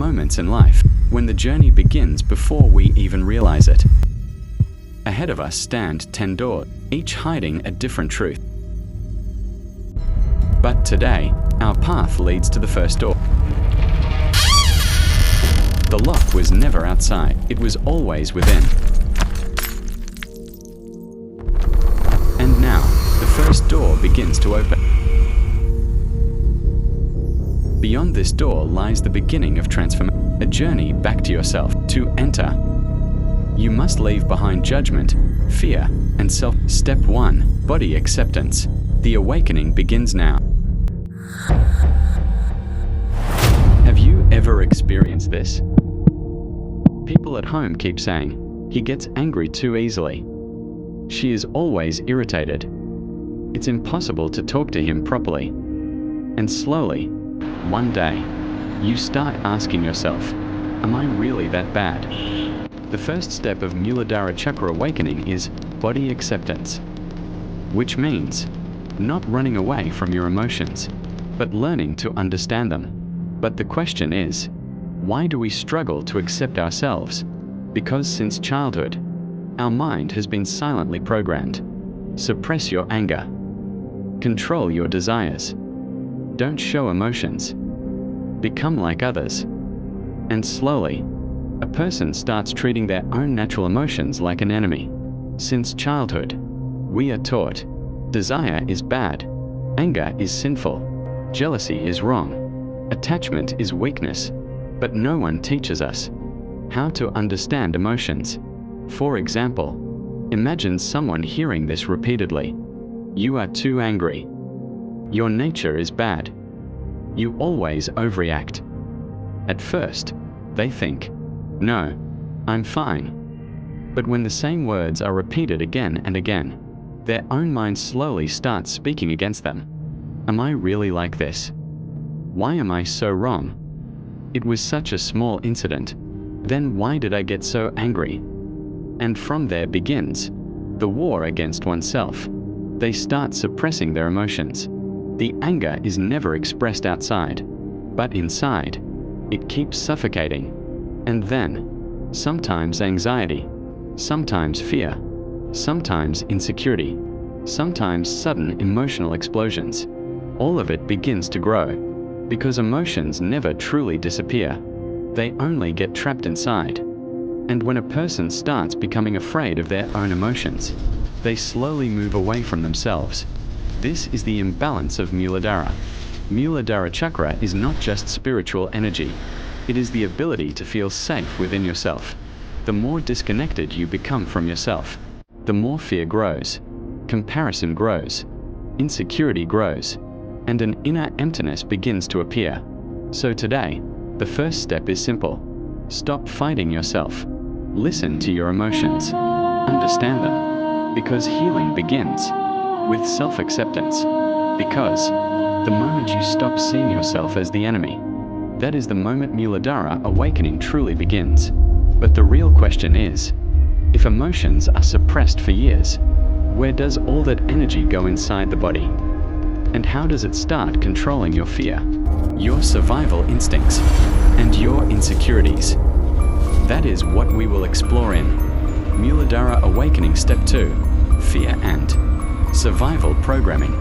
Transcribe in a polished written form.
moments in life when the journey begins before we even realize it. Ahead of us stand 10 doors, each hiding a different truth. But today, our path leads to the first door. The lock was never outside, it was always within. And now, the first door begins to open. Beyond this door lies the beginning of transformation, a journey back to yourself. To enter, you must leave behind judgment, fear, and self. Step 1. Body acceptance. The awakening begins now. Have you ever experienced this? People at home keep saying, "He gets angry too easily. She is always irritated. It's impossible to talk to him properly." And slowly, one day, you start asking yourself, "Am I really that bad?" The first step of Muladhara Chakra awakening is body acceptance, which means not running away from your emotions, but learning to understand them. But the question is, why do we struggle to accept ourselves? Because since childhood, our mind has been silently programmed. Suppress your anger. Control your desires. Don't show emotions. Become like others. And slowly, a person starts treating their own natural emotions like an enemy. Since childhood, we are taught, desire is bad, anger is sinful, jealousy is wrong, attachment is weakness, but no one teaches us how to understand emotions. For example, imagine someone hearing this repeatedly. You are too angry. Your nature is bad. You always overreact. At first, they think, "No, I'm fine." But when the same words are repeated again and again, their own mind slowly starts speaking against them. Am I really like this? Why am I so wrong? It was such a small incident. Then why did I get so angry? And from there begins the war against oneself. They start suppressing their emotions. The anger is never expressed outside, but inside, it keeps suffocating. And then, sometimes anxiety, sometimes fear, sometimes insecurity, sometimes sudden emotional explosions. All of it begins to grow, because emotions never truly disappear. They only get trapped inside. And when a person starts becoming afraid of their own emotions, they slowly move away from themselves. This is the imbalance of Muladhara. Muladhara Chakra is not just spiritual energy. It is the ability to feel safe within yourself. The more disconnected you become from yourself, the more fear grows, comparison grows, insecurity grows, and an inner emptiness begins to appear. So today, the first step is simple. Stop fighting yourself. Listen to your emotions. Understand them. Because healing begins with self-acceptance. Because the moment you stop seeing yourself as the enemy, that is the moment Muladhara awakening truly begins. But the real question is, if emotions are suppressed for years, where does all that energy go inside the body? And how does it start controlling your fear, your survival instincts, and your insecurities? That is what we will explore in Muladhara Awakening Step 2, Fear and Survival Programming.